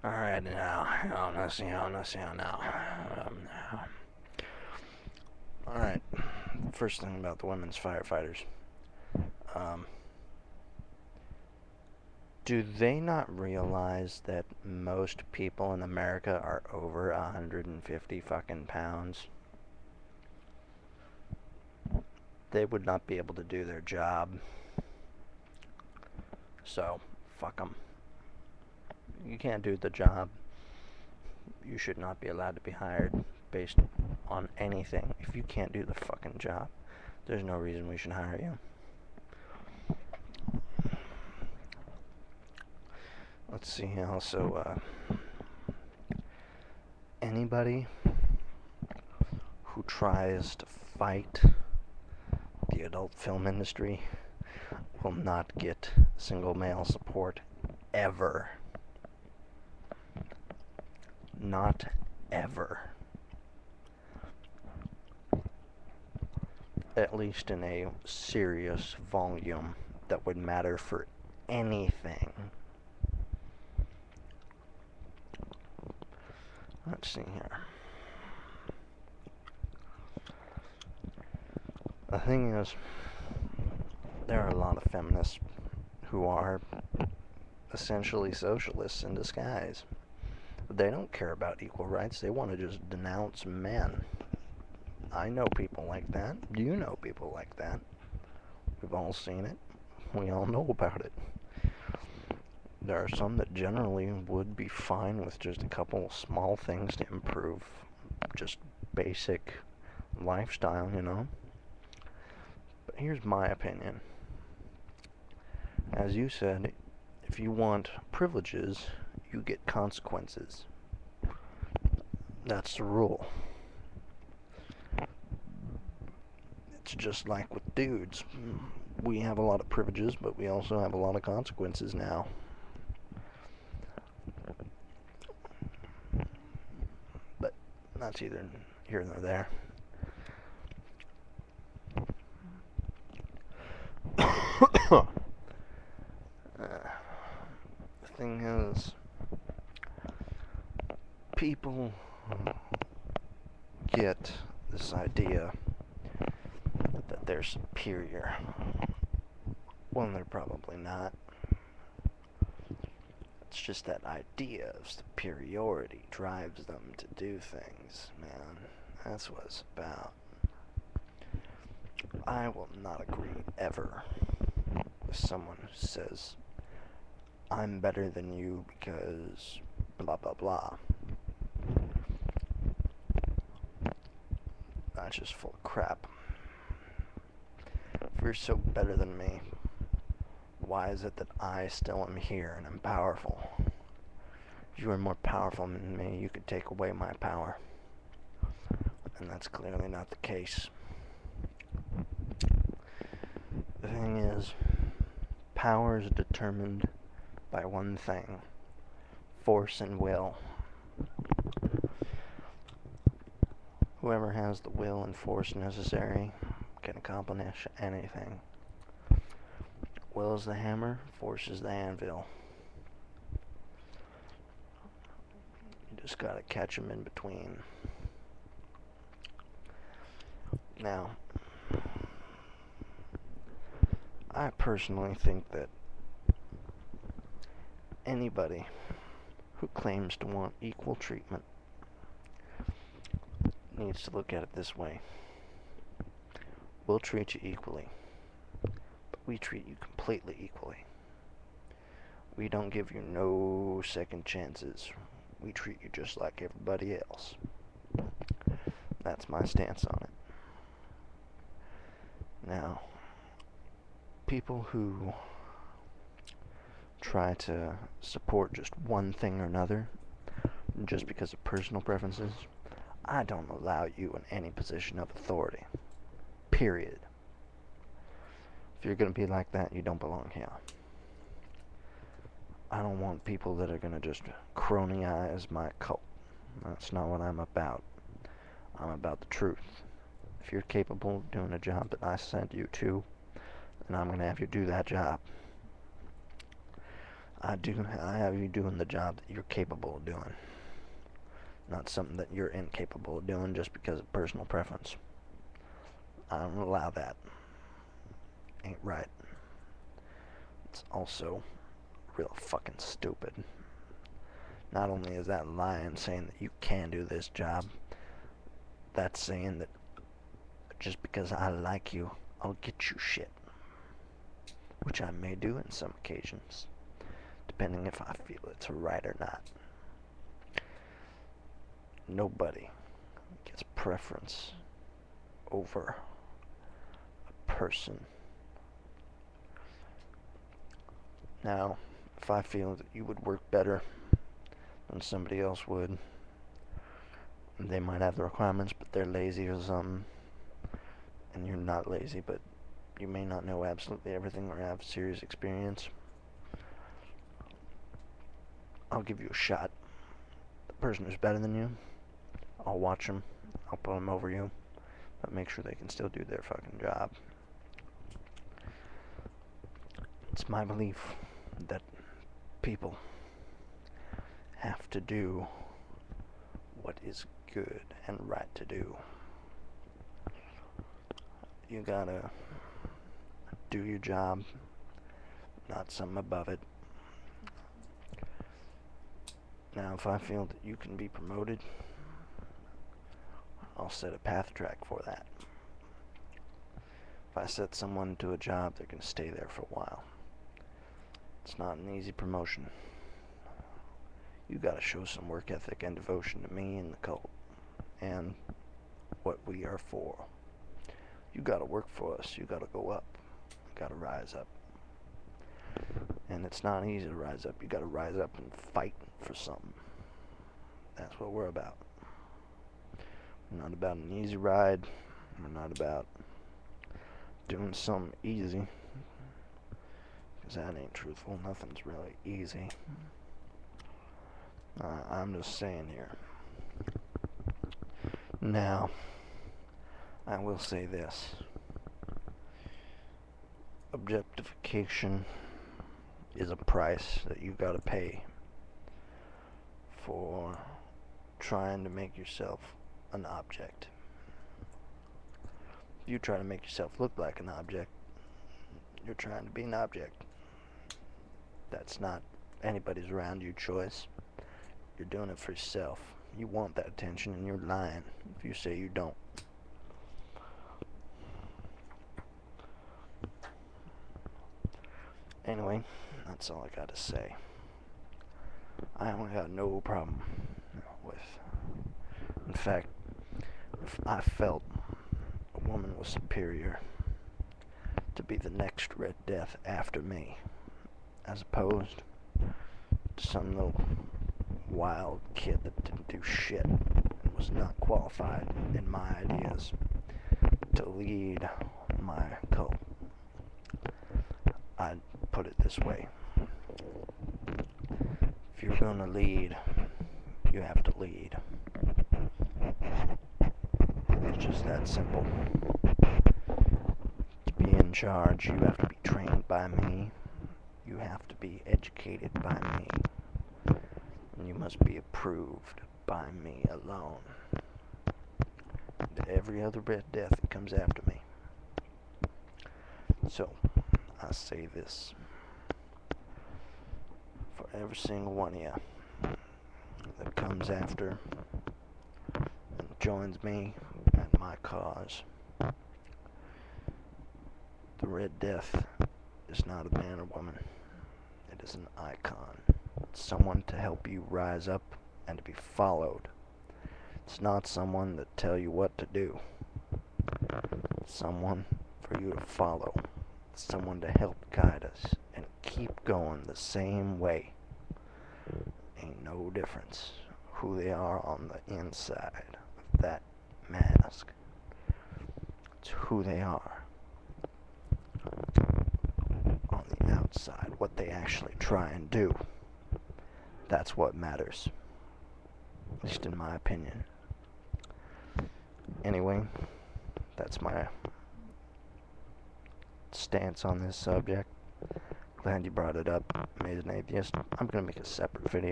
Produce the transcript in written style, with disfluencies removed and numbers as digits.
Alright, now, now. Alright, first thing about the women's firefighters. Um, do they not realize that most people in America are over 150 fucking pounds? They would not be able to do their job. So, fuck them. You can't do the job. You should not be allowed to be hired based on anything. If you can't do the fucking job, there's no reason we should hire you. Let's see, also, anybody who tries to fight the adult film industry will not get single male support ever. Not ever. At least in a serious volume that would matter for anything. Let's see here. The thing is, there are a lot of feminists who are essentially socialists in disguise. They don't care about equal rights. They want to just denounce men. I know people like that. You know people like that. We've all seen it. We all know about it. There are some that generally would be fine with just a couple of small things to improve just basic lifestyle, you know? But here's my opinion. As you said, if you want privileges, you get consequences. That's the rule. It's just like with dudes. We have a lot of privileges, but we also have a lot of consequences now. But that's either here nor there. The thing is, people get this idea that they're superior when they're probably not. It's just that idea of superiority drives them to do things, man. That's what it's about. I will not agree ever with someone who says, I'm better than you because blah blah blah. That's just full of crap. If you're so better than me, why is it that I still am here and I'm powerful? If you were more powerful than me, you could take away my power. And that's clearly not the case. The thing is, power is determined by one thing: force and will. Whoever has the will and force necessary can accomplish anything. Will is the hammer, force is the anvil. You just gotta catch them in between. Now, I personally think that anybody who claims to want equal treatment needs to look at it this way. We'll treat you equally, but we treat you completely equally. We don't give you no second chances. We treat you just like everybody else. That's my stance on it. Now, people who try to support just one thing or another just because of personal preferences, I don't allow you in any position of authority. Period. If you're going to be like that, you don't belong here. I don't want people that are going to just crony-eyes my cult. That's not what I'm about. I'm about the truth. If you're capable of doing a job that I sent you to, then I'm going to have you do that job. I have you doing the job that you're capable of doing, not something that you're incapable of doing just because of personal preference. I don't allow that. Ain't right. It's also real fucking stupid. Not only is that lying, saying that you can do this job, that's saying that just because I like you, I'll get you shit. Which I may do in some occasions, depending if I feel it's right or not. Nobody gets preference over a person. Now, if I feel that you would work better than somebody else would, they might have the requirements, but they're lazy or something, and you're not lazy, but you may not know absolutely everything or have serious experience, I'll give you a shot. The person who's better than you, I'll watch them, I'll put them over you, but make sure they can still do their fucking job. It's my belief that people have to do what is good and right to do. You gotta do your job, not something above it. Now, if I feel that you can be promoted, I'll set a path track for that. If I set someone to a job, they're gonna stay there for a while. It's not an easy promotion. You gotta show some work ethic and devotion to me and the cult, and what we are for. You gotta work for us. You gotta go up. You gotta rise up. And it's not easy to rise up. You gotta rise up and fight for something. That's what we're about. We're not about an easy ride. We're not about doing something easy, because that ain't truthful. Nothing's really easy. I'm just saying here. Now, I will say this. Objectification is a price that you gotta pay for trying to make yourself an object. If you try to make yourself look like an object, you're trying to be an object. That's not anybody's around you choice. You're doing it for yourself. You want that attention, and you're lying if you say you don't. Anyway, that's all I got to say. I only got no problem with. In fact, if I felt a woman was superior to be the next Red Death after me, as opposed to some little wild kid that didn't do shit and was not qualified, in my ideas, to lead my cult. I'd put it this way. If you're gonna lead, you have to lead. It's just that simple. To be in charge, you have to be trained by me. You have to be educated by me. And you must be approved by me alone. And every other Red Death that comes after me. So, I say this. For every single one of you that comes after and joins me and my cause, the Red Death is not a man or woman. It is an icon. It's someone to help you rise up and to be followed. It's not someone that tell you what to do. It's someone for you to follow. It's someone to help guide us and keep going the same way. Ain't no difference who they are on the inside of that mask. It's who they are on the outside, what they actually try and do. That's what matters, at least in my opinion. Anyway, that's my stance on this subject. Glad you brought it up, Amazing Atheist. I'm gonna make a separate video